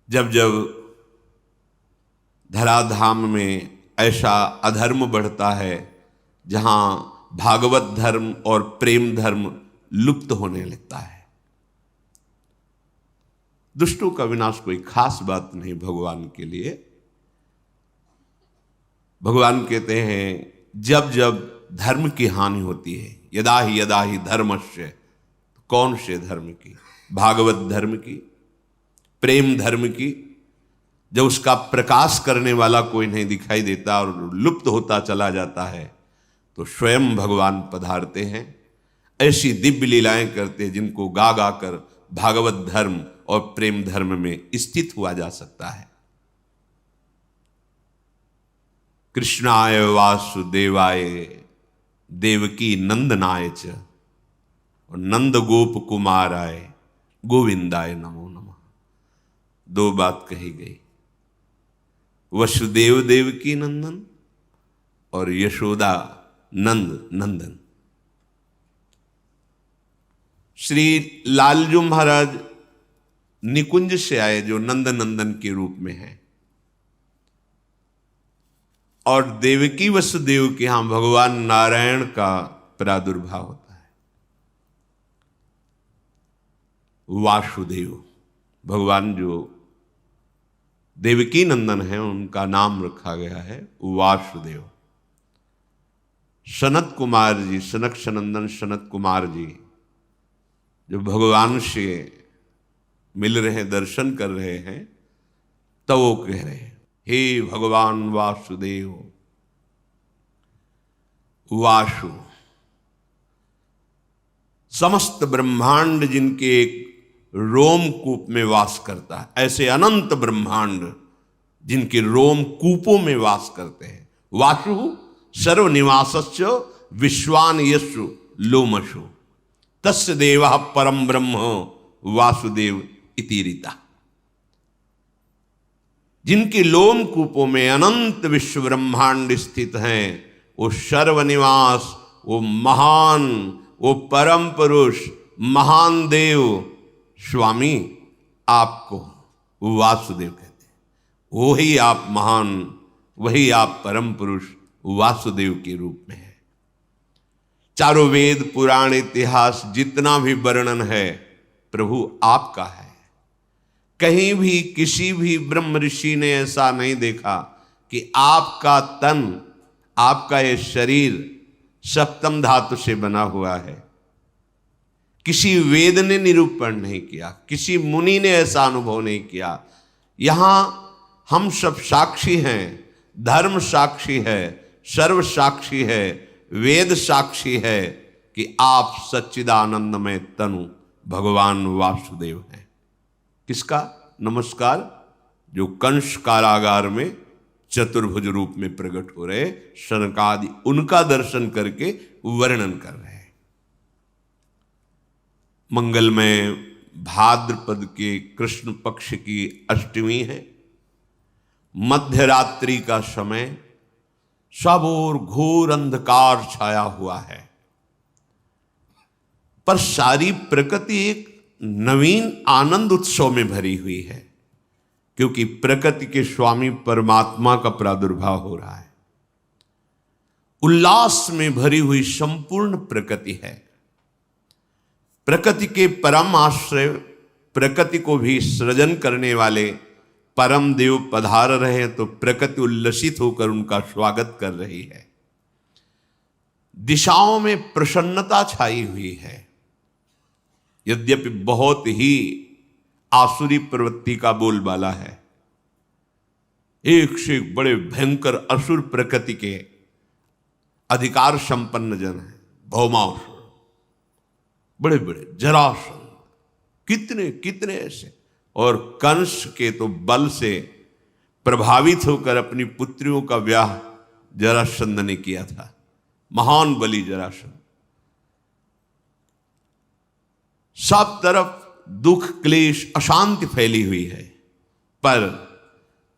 जब जब धराधाम में ऐसा अधर्म बढ़ता है जहां भागवत धर्म और प्रेम धर्म लुप्त होने लगता है, दुष्टों का विनाश कोई खास बात नहीं भगवान के लिए। भगवान कहते हैं जब जब धर्म की हानि होती है, यदा ही धर्मस्य, कौन से धर्म की? भागवत धर्म की, प्रेम धर्म की। जब उसका प्रकाश करने वाला कोई नहीं दिखाई देता और लुप्त होता चला जाता है, तो स्वयं भगवान पधारते हैं, ऐसी दिव्य लीलाएं करते हैं जिनको गा गा कर भागवत धर्म और प्रेम धर्म में स्थित हुआ जा सकता है। कृष्णाय वासुदेवाय देवकी नंदनाय च और नंद गोप कुमाराय गोविंदाय नमो नमः। दो बात कही गई, वसुदेव देवकी नंदन और यशोदा नंद नंदन। श्री लालजू महाराज निकुंज से आए जो नंद नंदन के रूप में है, और देवकी वसुदेव के यहां भगवान नारायण का प्रादुर्भाव होता है। वासुदेव भगवान जो देवकी नंदन है उनका नाम रखा गया है वासुदेव। सनत कुमार जी, सनक सनंदन सनत कुमार जी जो भगवान से मिल रहे हैं, दर्शन कर रहे हैं, तो वो कह रहे हैं हे भगवान वासुदेव। वासु समस्त ब्रह्मांड जिनके एक रोमकूप में वास करता है, ऐसे अनंत ब्रह्मांड जिनके रोमकूपों में वास करते हैं। वासु सर्वनिवासश्च विश्वान यशु लोमशु तस्य देवः परम ब्रह्म वासुदेव इति रीता। जिनके लोमकूपों में अनंत विश्व ब्रह्मांड स्थित हैं, वो सर्वनिवास, वो महान, वो परम पुरुष, महान देव स्वामी आपको वासुदेव कहते हैं। वही आप महान, वही आप परम पुरुष वासुदेव के रूप में है। चारों वेद पुराण इतिहास जितना भी वर्णन है प्रभु आपका है। कहीं भी किसी भी ब्रह्म ऋषि ने ऐसा नहीं देखा कि आपका तन, आपका ये शरीर सप्तम धातु से बना हुआ है। किसी वेद ने निरूपण नहीं किया, किसी मुनि ने ऐसा अनुभव नहीं किया। यहां हम सब साक्षी हैं, धर्म साक्षी है, सर्व साक्षी है, वेद साक्षी है कि आप सच्चिदानंदमय तनु भगवान वासुदेव हैं। किसका नमस्कार? जो कंस कारागार में चतुर्भुज रूप में प्रकट हो रहे शनकादि, उनका दर्शन करके वर्णन कर रहे हैं। मंगलमय भाद्रपद के कृष्ण पक्ष की अष्टमी है। मध्य रात्रि का समय, सब ओर घोर अंधकार छाया हुआ है, पर सारी प्रकृति एक नवीन आनंद उत्सव में भरी हुई है, क्योंकि प्रकृति के स्वामी परमात्मा का प्रादुर्भाव हो रहा है। उल्लास में भरी हुई संपूर्ण प्रकृति है। प्रकृति के परम आश्रय, प्रकृति को भी सृजन करने वाले परम देव पधार रहे हैं, तो प्रकृति उल्लसित होकर उनका स्वागत कर रही है। दिशाओं में प्रसन्नता छाई हुई है। यद्यपि बहुत ही आसुरी प्रवृत्ति का बोलबाला है, एक से एक बड़े भयंकर असुर प्रकृति के अधिकार संपन्न जन हैं। भौमासुर, बड़े बड़े जरासंध, कितने कितने ऐसे, और कंस के तो बल से प्रभावित होकर अपनी पुत्रियों का ब्याह जरासंध ने किया था। महान बलि जरासंध। सब तरफ दुख, क्लेश, अशांति फैली हुई है, पर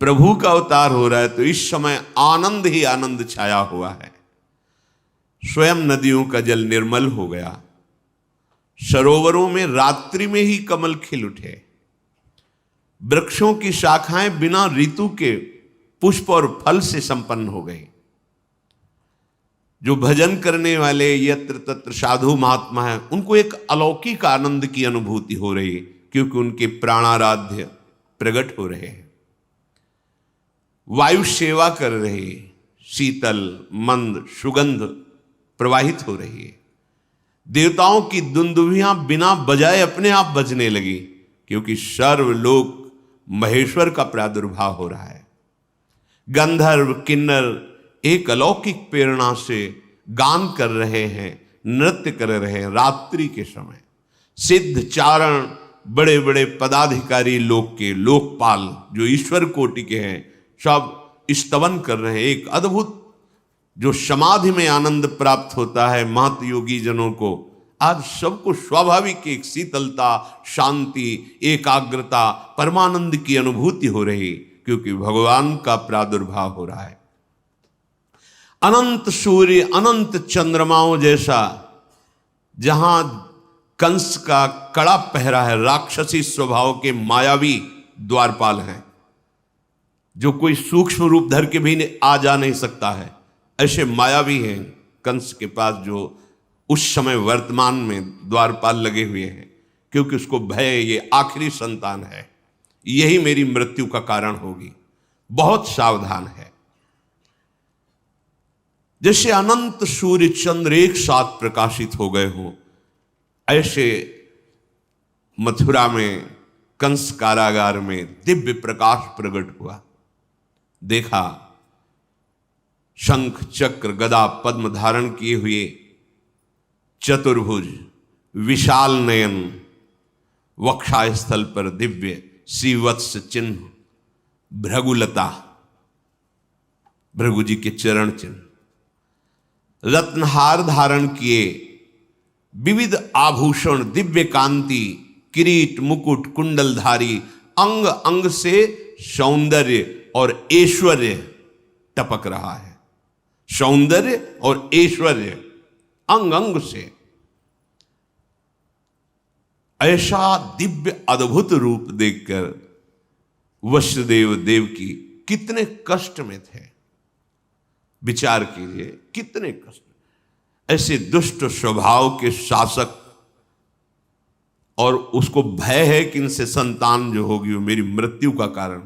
प्रभु का अवतार हो रहा है तो इस समय आनंद ही आनंद छाया हुआ है। स्वयं नदियों का जल निर्मल हो गया। सरोवरों में रात्रि में ही कमल खिल उठे। वृक्षों की शाखाएं बिना ऋतु के पुष्प और फल से संपन्न हो गई। जो भजन करने वाले यत्र तत्र साधु महात्मा हैं, उनको एक अलौकिक आनंद की अनुभूति हो रही है, क्योंकि उनके प्राणाराध्य प्रकट हो रहे हैं। वायु सेवा कर रही है, शीतल मंद सुगंध प्रवाहित हो रही है। देवताओं की दुंदुभियां बिना बजाए अपने आप बजने लगी, क्योंकि सर्वलोक महेश्वर का प्रादुर्भाव हो रहा है। गंधर्व किन्नर एक अलौकिक प्रेरणा से गान कर रहे हैं, नृत्य कर रहे हैं। रात्रि के समय सिद्ध चारण, बड़े बड़े पदाधिकारी लोक के लोकपाल जो ईश्वर कोटि के हैं, सब स्तवन कर रहे हैं। एक अद्भुत जो समाधि में आनंद प्राप्त होता है महत योगी जनों को, आज सबको स्वाभाविक एक शीतलता, शांति, एकाग्रता, परमानंद की अनुभूति हो रही, क्योंकि भगवान का प्रादुर्भाव हो रहा है। अनंत सूर्य, अनंत चंद्रमाओं जैसा जहां कंस का कड़ा पहरा है, राक्षसी स्वभाव के मायावी द्वारपाल हैं, जो कोई सूक्ष्म रूप धर के भी आ जा नहीं सकता है, ऐसे मायावी हैं कंस के पास, जो उस समय वर्तमान में द्वारपाल लगे हुए हैं, क्योंकि उसको भय ये आखिरी संतान है, यही मेरी मृत्यु का कारण होगी, बहुत सावधान है। जैसे अनंत सूर्य चंद्र एक साथ प्रकाशित हो गए हों, ऐसे मथुरा में कंस कारागार में दिव्य प्रकाश प्रकट हुआ। देखा शंख चक्र गदा पद्म धारण किए हुए चतुर्भुज, विशाल नयन, वक्षास्थल पर दिव्य श्रीवत्स चिन्ह, भृगुलता, भृगु जी के चरण चिन्ह, रत्नहार धारण किए, विविध आभूषण, दिव्य कांति, किरीट मुकुट कुंडलधारी, अंग अंग से सौंदर्य और ऐश्वर्य टपक रहा है। सौंदर्य और ऐश्वर्य अंग अंग से, ऐसा दिव्य अद्भुत रूप देखकर वसुदेव देवकी कितने कष्ट में थे। विचार कीजिए, कितने कष्ट। ऐसे दुष्ट स्वभाव के शासक, और उसको भय है कि इनसे संतान जो होगी वो मेरी मृत्यु का कारण,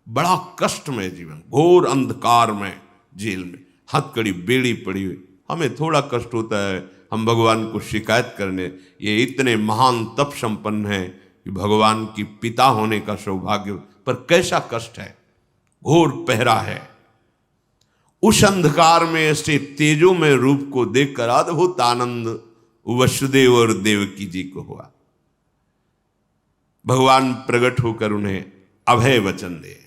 बड़ा कष्टमय जीवन, घोर अंधकार में जेल में हथकड़ी बेड़ी पड़ी हुई। हमें थोड़ा कष्ट होता है हम भगवान को शिकायत करने, ये इतने महान तप संपन्न है कि भगवान की पिता होने का सौभाग्य, पर कैसा कष्ट है, घोर पहरा है। उस अंधकार में ऐसे तेजोमय रूप को देखकर अद्भुत आनंद वसुदेव और देवकी जी को हुआ। भगवान प्रकट होकर उन्हें अभय वचन दे,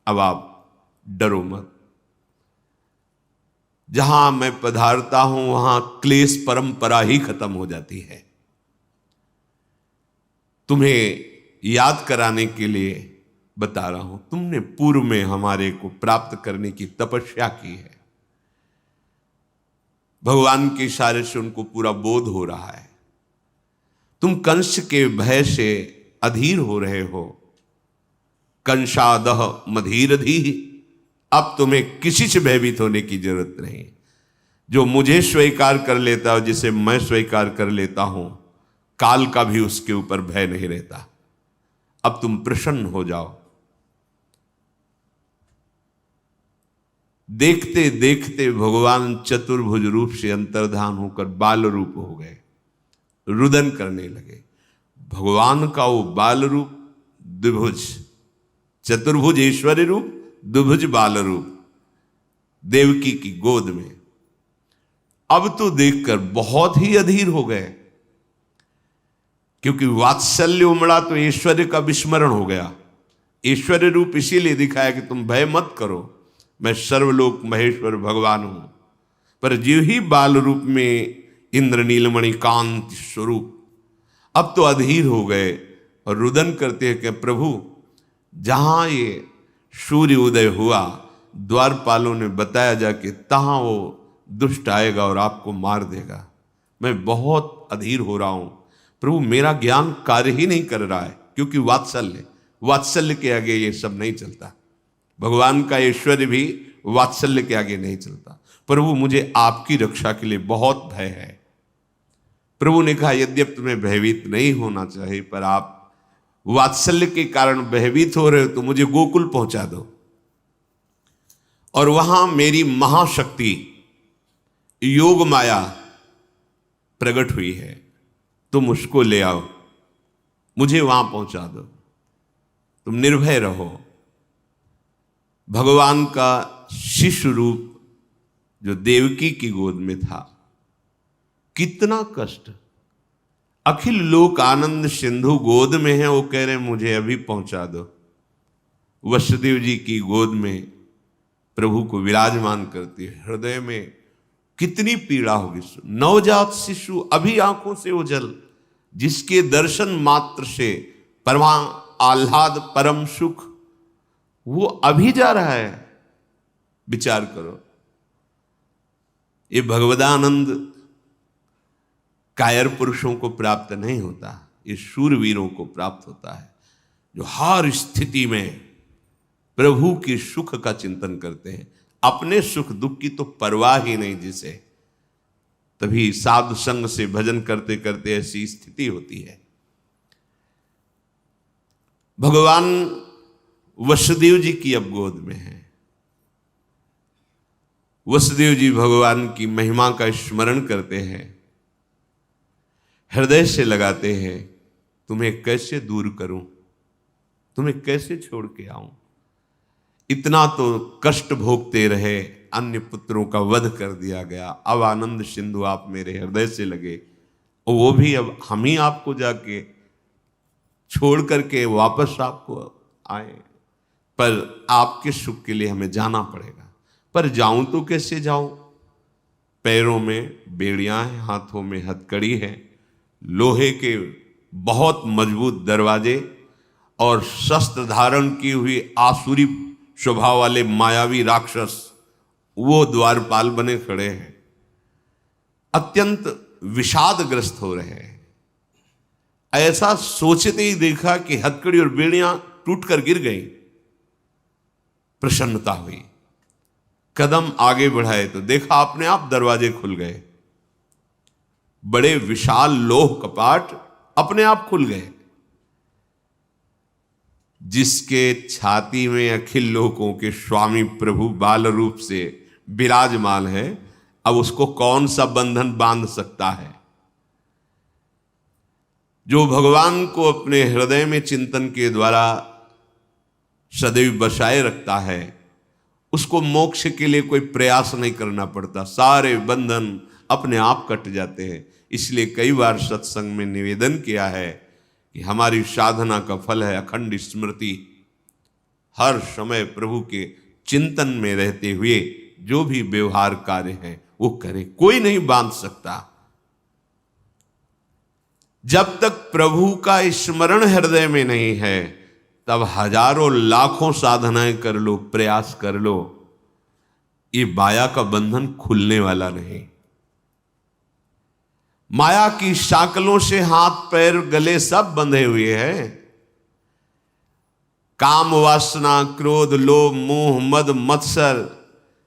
अब आप डरो मत, जहां मैं पधारता हूं वहां क्लेश परंपरा ही खत्म हो जाती है। तुम्हें याद कराने के लिए बता रहा हूं, तुमने पूर्व में हमारे को प्राप्त करने की तपस्या की है। भगवान के इशारे से उनको पूरा बोध हो रहा है। तुम कंस के भय से अधीर हो रहे हो। कंसादह मधीरधी, अब तुम्हें किसी से भयभीत होने की जरूरत नहीं। जो मुझे स्वीकार कर लेता है, जिसे मैं स्वीकार कर लेता हूं, काल का भी उसके ऊपर भय नहीं रहता। अब तुम प्रसन्न हो जाओ। देखते देखते भगवान चतुर्भुज रूप से अंतर्धान होकर बाल रूप हो गए, रुदन करने लगे। भगवान का वो बाल रूप द्विभुज, चतुर्भुज ऐश्वर्य रूप, द्विभुज बाल रूप देवकी की गोद में। अब तो देखकर बहुत ही अधीर हो गए, क्योंकि वात्सल्य उमड़ा तो ऐश्वर्य का विस्मरण हो गया। ऐश्वर्य रूप इसीलिए दिखाया कि तुम भय मत करो, मैं सर्वलोक महेश्वर भगवान हूं। पर जीव ही बाल रूप में इंद्र नीलमणि कांति स्वरूप, अब तो अधीर हो गए और रुदन करते हैं कि प्रभु, जहां ये सूर्य उदय हुआ, द्वारपालों ने बताया जाके तहां वो दुष्ट आएगा और आपको मार देगा। मैं बहुत अधीर हो रहा हूं प्रभु, मेरा ज्ञान कार्य ही नहीं कर रहा है, क्योंकि वात्सल्य, वात्सल्य के आगे ये सब नहीं चलता। भगवान का ऐश्वर्य भी वात्सल्य के आगे नहीं चलता। प्रभु मुझे आपकी रक्षा के लिए बहुत भय है। प्रभु ने कहा यद्यपि तुम्हें भयभीत नहीं होना चाहिए, पर आप वात्सल्य के कारण भयभीत हो रहे हो तो मुझे गोकुल पहुंचा दो और वहां मेरी महाशक्ति योग माया प्रकट हुई है, तुम उसको ले आओ, मुझे वहां पहुंचा दो, तुम निर्भय रहो। भगवान का शिशु रूप जो देवकी की गोद में था, कितना कष्ट। अखिल लोक आनंद सिंधु गोद में है, वो कह रहे मुझे अभी पहुंचा दो। वसुदेव जी की गोद में प्रभु को विराजमान करती है, हृदय में कितनी पीड़ा होगी। नवजात शिशु अभी आंखों से ओझल, जिसके दर्शन मात्र से परमा आह्लाद परम सुख, वो अभी जा रहा है। विचार करो, ये भगवदानंद कायर पुरुषों को प्राप्त नहीं होता, ये शूरवीरों को प्राप्त होता है, जो हर स्थिति में प्रभु की सुख का चिंतन करते हैं। अपने सुख दुख की तो परवाह ही नहीं जिसे, तभी साधु संग से भजन करते करते ऐसी स्थिति होती है। भगवान वसुदेव जी की अब गोद में है। वसुदेव जी भगवान की महिमा का स्मरण करते हैं, हृदय से लगाते हैं, तुम्हें कैसे दूर करूं, तुम्हें कैसे छोड़ के आऊं। इतना तो कष्ट भोगते रहे, अन्य पुत्रों का वध कर दिया गया, अब आनंद सिंधु आप मेरे हृदय से लगे, और वो भी अब हम ही आपको जाके छोड़ करके वापस आपको आए, पर आपके सुख के लिए हमें जाना पड़ेगा। पर जाऊं तो कैसे जाऊं? पैरों में बेड़ियां हैं, हाथों में हथकड़ी है, लोहे के बहुत मजबूत दरवाजे और शस्त्र धारण की हुई आसुरी स्वभाव वाले मायावी राक्षस वो द्वारपाल बने खड़े हैं, अत्यंत विषादग्रस्त हो रहे हैं। ऐसा सोचते ही देखा कि हथकड़ी और बेड़ियां टूटकर गिर गई। प्रसन्नता हुई, कदम आगे बढ़ाए तो देखा अपने आप दरवाजे खुल गए। बड़े विशाल लोह कपाट अपने आप खुल गए। जिसके छाती में अखिल लोकों के स्वामी प्रभु बाल रूप से विराजमान है, अब उसको कौन सा बंधन बांध सकता है? जो भगवान को अपने हृदय में चिंतन के द्वारा सदैव बसाए रखता है, उसको मोक्ष के लिए कोई प्रयास नहीं करना पड़ता, सारे बंधन अपने आप कट जाते हैं। इसलिए कई बार सत्संग में निवेदन किया है कि हमारी साधना का फल है अखंड स्मृति। हर समय प्रभु के चिंतन में रहते हुए जो भी व्यवहार कार्य है वो करें, कोई नहीं बांध सकता। जब तक प्रभु का स्मरण हृदय में नहीं है, तब हजारों लाखों साधनाएं कर लो, प्रयास कर लो, ये माया का बंधन खुलने वाला नहीं। माया की शाकलों से हाथ पैर गले सब बंधे हुए हैं। काम वासना क्रोध लोभ मोह मद मत्सर,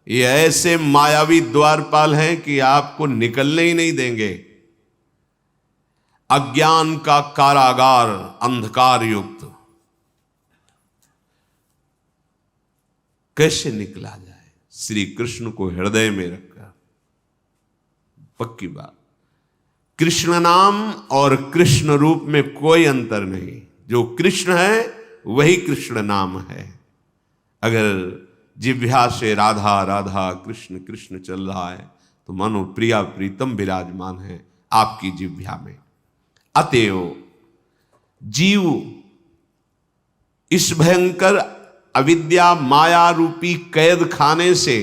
ये ऐसे मायावी द्वारपाल हैं कि आपको निकलने ही नहीं देंगे। अज्ञान का कारागार अंधकार युक्त, कैसे निकला जाए? श्री कृष्ण को हृदय में रखकर। पक्की बात, कृष्ण नाम और कृष्ण रूप में कोई अंतर नहीं। जो कृष्ण है वही कृष्ण नाम है। अगर जिह्वा से राधा राधा कृष्ण कृष्ण चल रहा है तो मानो प्रिया प्रीतम विराजमान है आपकी जिह्वा में। अतएव जीव इस भयंकर अविद्या माया रूपी कैद खाने से,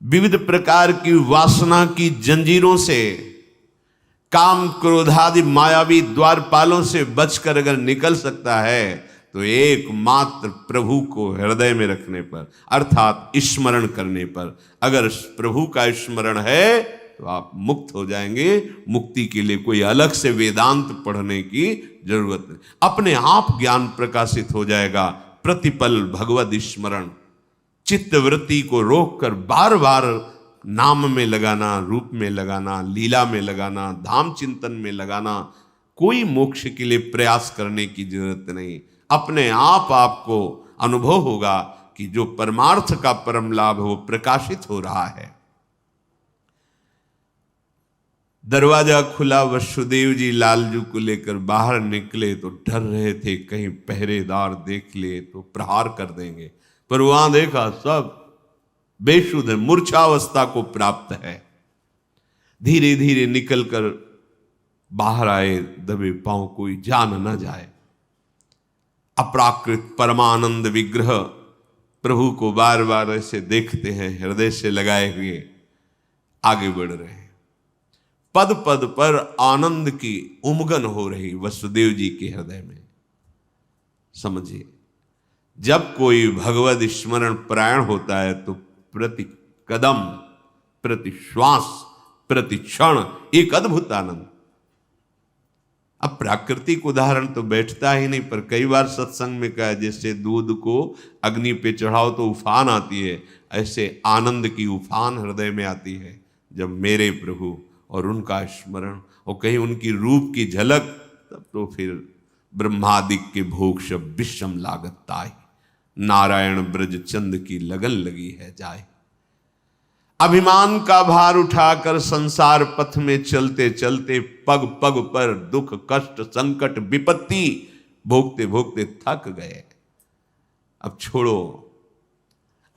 विविध प्रकार की वासना की जंजीरों से, काम क्रोधादि मायावी द्वारपालों से बचकर अगर निकल सकता है तो एकमात्र प्रभु को हृदय में रखने पर, अर्थात स्मरण करने पर। अगर प्रभु का स्मरण है तो आप मुक्त हो जाएंगे। मुक्ति के लिए कोई अलग से वेदांत पढ़ने की जरूरत नहीं, अपने आप ज्ञान प्रकाशित हो जाएगा। प्रतिपल भगवद स्मरण, चित्तवृत्ति को रोककर बार बार नाम में लगाना, रूप में लगाना, लीला में लगाना, धाम चिंतन में लगाना, कोई मोक्ष के लिए प्रयास करने की जरूरत नहीं। अपने आप आपको अनुभव होगा कि जो परमार्थ का परम लाभ वो प्रकाशित हो रहा है। दरवाजा खुला, वसुदेव जी लालजू को लेकर बाहर निकले तो डर रहे थे कहीं पहरेदार देख ले तो प्रहार कर देंगे, पर वहां देखा सब बेशुद्ध है, मूर्छावस्था को प्राप्त है। धीरे धीरे निकलकर बाहर आए, दबे पांव, कोई जान न जाए। अपराकृत परमानंद विग्रह प्रभु को बार बार ऐसे देखते हैं, हृदय से लगाए हुए आगे बढ़ रहे हैं। पद पद पर आनंद की उमगन हो रही वसुदेव जी के हृदय में। समझिए, जब कोई भगवद स्मरण परायण होता है तो प्रति कदम, प्रति श्वास, प्रति क्षण एक अद्भुत आनंद। अब प्राकृतिक उदाहरण तो बैठता ही नहीं, पर कई बार सत्संग में कहा, जैसे दूध को अग्नि पे चढ़ाओ तो उफान आती है, ऐसे आनंद की उफान हृदय में आती है जब मेरे प्रभु और उनका स्मरण और कहीं उनकी रूप की झलक, तब तो फिर ब्रह्मादिक के भोग शब विषम लागत ताई, नारायण ब्रज चंद की लगन लगी है जाए। अभिमान का भार उठाकर संसार पथ में चलते चलते पग पग पर दुख कष्ट संकट विपत्ति भोगते भोगते थक गए। अब छोड़ो,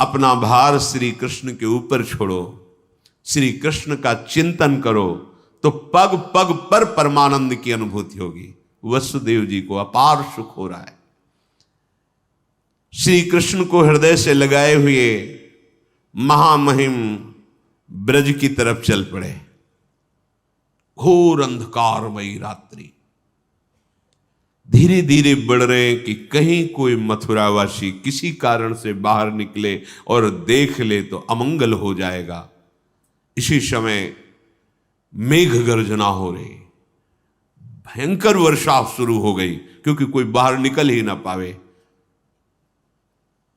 अपना भार श्री कृष्ण के ऊपर छोड़ो, श्री कृष्ण का चिंतन करो, तो पग पग पर परमानंद की अनुभूति होगी। वसुदेव जी को अपार सुख हो रहा है। श्री कृष्ण को हृदय से लगाए हुए महामहिम ब्रज की तरफ चल पड़े। घोर अंधकारमयी रात्रि, धीरे धीरे बढ़ रहे हैं कि कहीं कोई मथुरावासी किसी कारण से बाहर निकले और देख ले तो अमंगल हो जाएगा। इसी समय मेघ गर्जना हो रही, भयंकर वर्षा शुरू हो गई, क्योंकि कोई बाहर निकल ही ना पावे।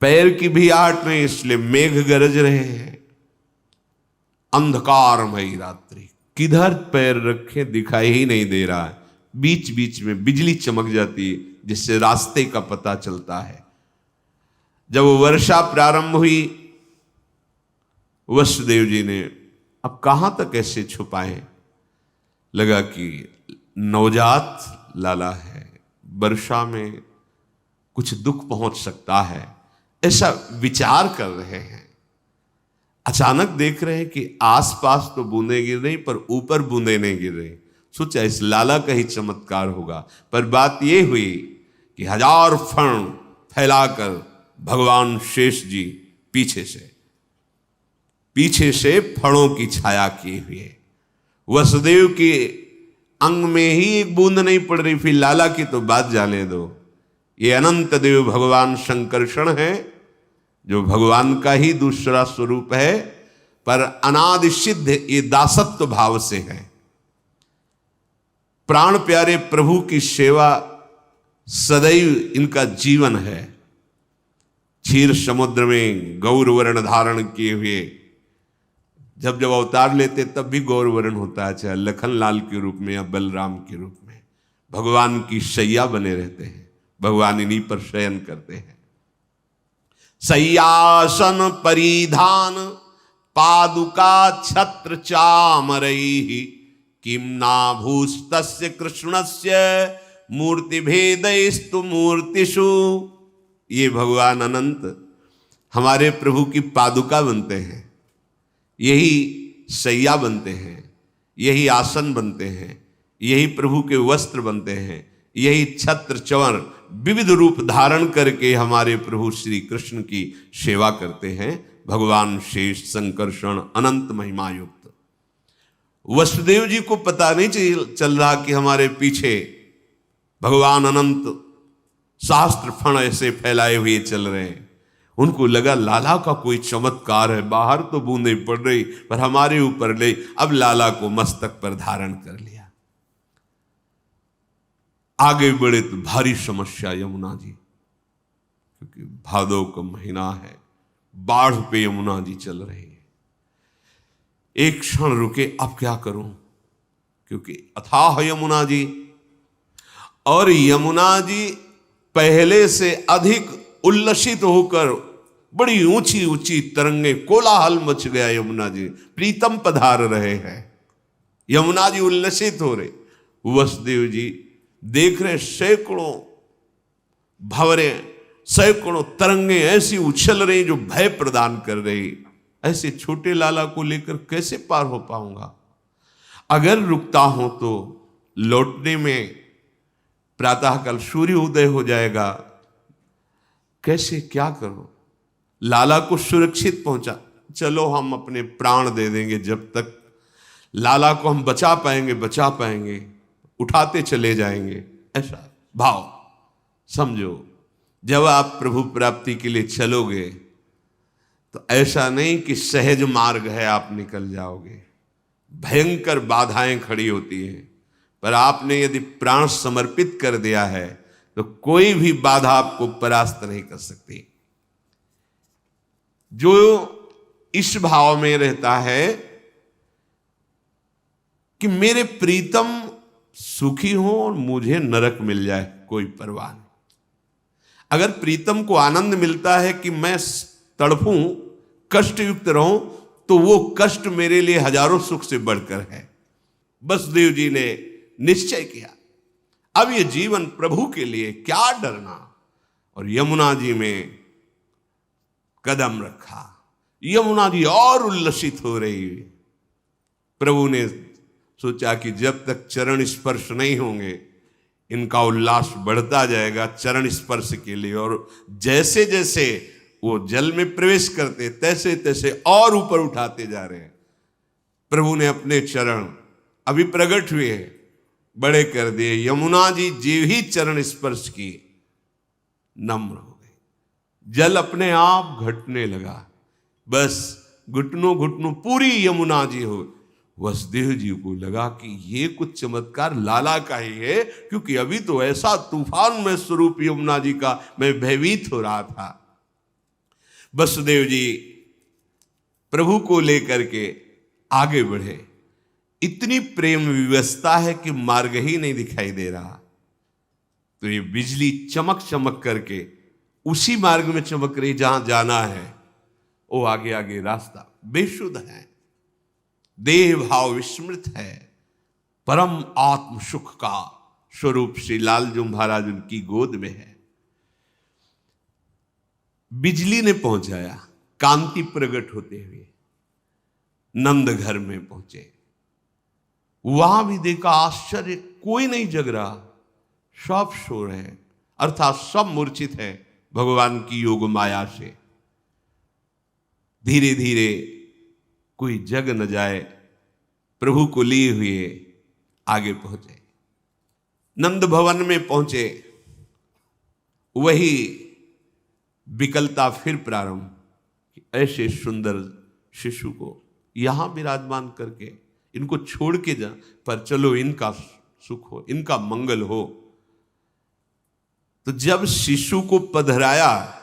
पैर की भी आहट नहीं, इसलिए मेघ गरज रहे हैं। अंधकारमयी रात्रि, किधर पैर रखे दिखाई ही नहीं दे रहा है। बीच बीच में बिजली चमक जाती है, जिससे रास्ते का पता चलता है। जब वर्षा प्रारंभ हुई, वसुदेव जी ने अब कहां तक ऐसे छुपाएं, लगा कि नवजात लाला है, वर्षा में कुछ दुख पहुंच सकता है, ऐसा विचार कर रहे हैं। अचानक देख रहे हैं कि आसपास तो बूंदें गिर रही, पर ऊपर बूंदें नहीं गिर रही। सोचा इस लाला का ही चमत्कार होगा, पर बात यह हुई कि 1000 फण फैलाकर भगवान शेष जी पीछे से फणों की छाया किए हुए, वसुदेव के अंग में ही एक बूंद नहीं पड़ रही, फिर लाला की तो बात जाने दो। ये अनंत देव भगवान शंकरषण है, जो भगवान का ही दूसरा स्वरूप है, पर अनादि सिद्ध ये दासत्व भाव से है। प्राण प्यारे प्रभु की सेवा सदैव इनका जीवन है। क्षीर समुद्र में गौर वर्ण धारण किए हुए जब जब अवतार लेते तब भी गौर वर्ण होता है, चाहे लखन लाल के रूप में या बलराम के रूप में। भगवान की शैया बने रहते हैं, भगवान इन्हीं पर शयन करते हैं। सय्यासन परिधान पादुका छत्र चामरैहि किम्ना भूस्तस्य कृष्णस्य मूर्ति भेदैस्तु मूर्तिषु। ये भगवान अनंत हमारे प्रभु की पादुका बनते हैं, यही सैया बनते हैं, यही आसन बनते हैं, यही प्रभु के वस्त्र बनते हैं, यही छत्र चंवर विविध रूप धारण करके हमारे प्रभु श्री कृष्ण की सेवा करते हैं। भगवान शेष संकर्षण अनंत महिमा युक्त। वसुदेव जी को पता नहीं चल रहा कि हमारे पीछे भगवान अनंत सहस्त्र फण ऐसे फैलाए हुए चल रहे हैं। उनको लगा लाला का कोई चमत्कार है, बाहर तो बूंदें पड़ रही पर हमारे ऊपर ले, अब लाला को मस्तक पर धारण कर लिया। आगे बढ़े तो भारी समस्या यमुना जी, क्योंकि भादव का महीना है, बाढ़ पे यमुना जी चल रही है। एक क्षण रुके, अब क्या करूं, क्योंकि अथाह यमुना जी, और यमुना जी पहले से अधिक उल्लसित होकर बड़ी ऊंची ऊंची तरंगे, कोलाहल मच गया। यमुना जी प्रीतम पधार रहे हैं, यमुना जी उल्लसित हो रहे। वसुदेव जी देख रहे सैकड़ों भंवरे, सैकड़ों तरंगे ऐसी उछल रही जो भय प्रदान कर रही। ऐसे छोटे लाला को लेकर कैसे पार हो पाऊंगा? अगर रुकता हूं तो लौटने में प्रातःकाल सूर्य उदय हो जाएगा, कैसे क्या करूं? लाला को सुरक्षित पहुंचा, चलो हम अपने प्राण दे देंगे, जब तक लाला को हम बचा पाएंगे, उठाते चले जाएंगे, ऐसा भाव समझो। जब आप प्रभु प्राप्ति के लिए चलोगे तो ऐसा नहीं कि सहज मार्ग है आप निकल जाओगे, भयंकर बाधाएं खड़ी होती हैं। पर आपने यदि प्राण समर्पित कर दिया है तो कोई भी बाधा आपको परास्त नहीं कर सकती। जो इस भाव में रहता है कि मेरे प्रीतम सुखी हो और मुझे नरक मिल जाए, कोई परवाह नहीं। अगर प्रीतम को आनंद मिलता है कि मैं तड़पूं, कष्ट युक्त रहूं, तो वो कष्ट मेरे लिए हजारों सुख से बढ़कर है। वसुदेव जी ने निश्चय किया, अब ये जीवन प्रभु के लिए, क्या डरना। और यमुना जी में कदम रखा। यमुना जी और उल्लसित हो रही। प्रभु ने सोचा कि जब तक चरण स्पर्श नहीं होंगे इनका उल्लास बढ़ता जाएगा चरण स्पर्श के लिए। और जैसे जैसे वो जल में प्रवेश करते तैसे तैसे और ऊपर उठाते जा रहे हैं। प्रभु ने अपने चरण अभी प्रकट हुए बड़े कर दिए। यमुना जी जीव ही चरण स्पर्श की नम्र हो गई, जल अपने आप घटने लगा, बस घुटनों घुटनों पूरी यमुना जी हो। वसुदेव जी को लगा कि ये कुछ चमत्कार लाला का ही है, क्योंकि अभी तो ऐसा तूफान में स्वरूप यमुना जी का मैं भयभीत हो रहा था। वसुदेव जी प्रभु को लेकर के आगे बढ़े। इतनी प्रेम विवशता है कि मार्ग ही नहीं दिखाई दे रहा। तो ये बिजली चमक चमक करके उसी मार्ग में चमक रही जहां जाना है। वो आगे आगे रास्ता बेशुद्ध है, देह भाव विस्मृत है, परम आत्म सुख का स्वरूप श्री लालजू महाराज उनकी गोद में है। बिजली ने पहुंचाया, कांति प्रकट होते हुए नंद घर में पहुंचे। वहां भी देखा आश्चर्य, कोई नहीं जग रहा, सब सो रहे हैं, अर्थात सब मूर्छित है भगवान की योग माया से। धीरे धीरे कोई जग न जाए, प्रभु को लिए हुए आगे पहुंचे। नंद भवन में पहुंचे, वही विकलता फिर प्रारंभ। ऐसे सुंदर शिशु को यहां विराजमान करके इनको छोड़ के जा, पर चलो इनका सुख हो, इनका मंगल हो। तो जब शिशु को पधराया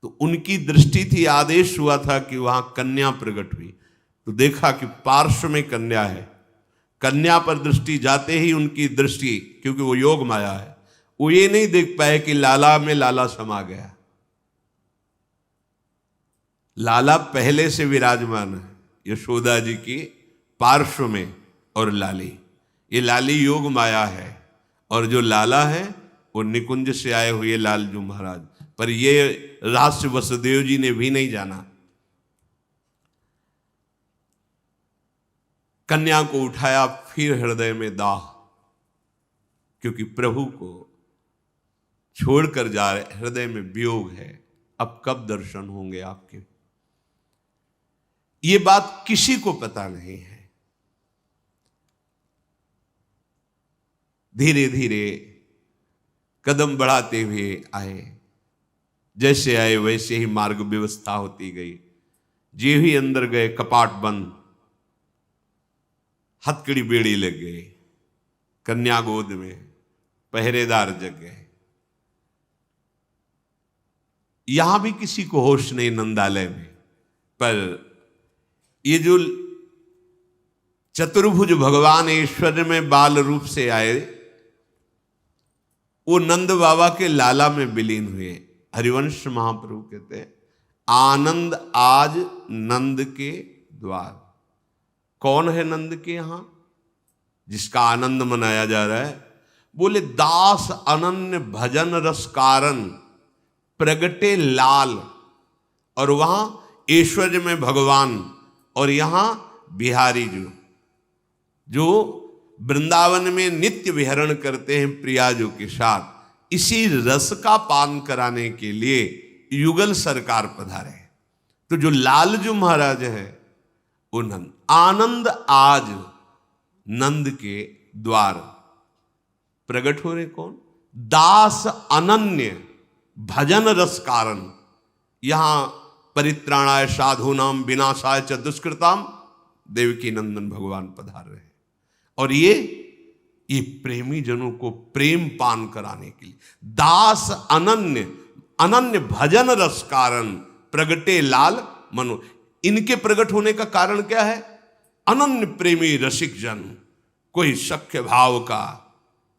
तो उनकी दृष्टि थी, आदेश हुआ था कि वहां कन्या प्रकट हुई। तो देखा कि पार्श्व में कन्या है। कन्या पर दृष्टि जाते ही उनकी दृष्टि, क्योंकि वो योग माया है, वो ये नहीं देख पाए कि लाला में लाला समा गया। लाला पहले से विराजमान है यशोदा जी की पार्श्व में, और लाली, ये लाली योग माया है, और जो लाला है वो निकुंज से आए हुए लालजू महाराज। पर ये रहस्य वसुदेव जी ने भी नहीं जाना। कन्या को उठाया, फिर हृदय में दाह, क्योंकि प्रभु को छोड़कर जा रहे, हृदय में वियोग है, अब कब दर्शन होंगे आपके। ये बात किसी को पता नहीं है। धीरे धीरे कदम बढ़ाते हुए आए। जैसे आए वैसे ही मार्ग व्यवस्था होती गई। जे ही अंदर गए कपाट बंद, हथकड़ी बेड़ी लग गई, कन्या गोद में, पहरेदार जग गए। यहां भी किसी को होश नहीं नंदालय में। पर ये जो चतुर्भुज भगवान ऐश्वर्य में बाल रूप से आए, वो नंद बाबा के लाला में विलीन हुए। हरिवंश महाप्रभु कहते हैं, आनंद आज नंद के द्वार। कौन है नंद के यहां जिसका आनंद मनाया जा रहा है? बोले दास अनन्य भजन रस कारण प्रगटे लाल। और वहां ऐश्वर्य में भगवान, और यहां बिहारी जो वृंदावन में नित्य विहरण करते हैं प्रियाजू के साथ, इसी रस का पान कराने के लिए युगल सरकार पधारे। तो जो लालजू महाराज है वो नंद। आनंद आज नंद के द्वार प्रकट हो रहे। कौन? दास अनन्य भजन रस कारण। यहां परित्राणाय साधूनाम विनाशाय च दुष्कृताम देवकी नंदन भगवान पधार रहे हैं। और ये प्रेमी जनों को प्रेम पान कराने के लिए दास अनन्य अनन्य भजन रस कारण प्रगटे लाल मनो। इनके प्रकट होने का कारण क्या है? अनन्य प्रेमी रसिक जन, कोई सख्य भाव का,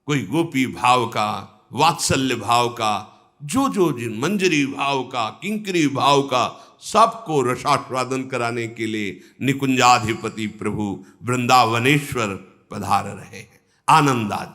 कोई गोपी भाव का, वात्सल्य भाव का, जो जिन मंजरी भाव का, किंकरी भाव का, सबको रसास्वादन कराने के लिए निकुंजाधिपति प्रभु वृंदावनेश्वर पधार रहे हैं। आनंद आज